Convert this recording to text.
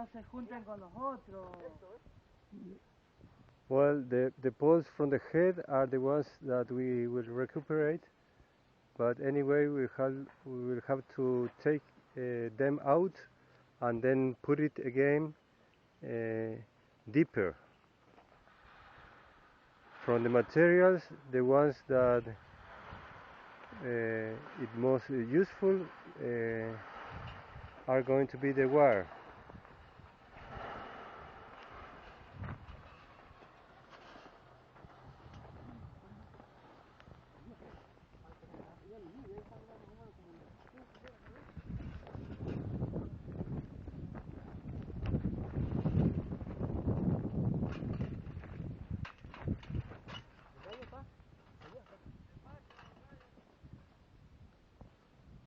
no se junten con los otros. Well, the poles from the head are the ones that we will recuperate, but anyway we will have to take them out and then put it again deeper. From the materials, the ones that it most useful are going to be the wire.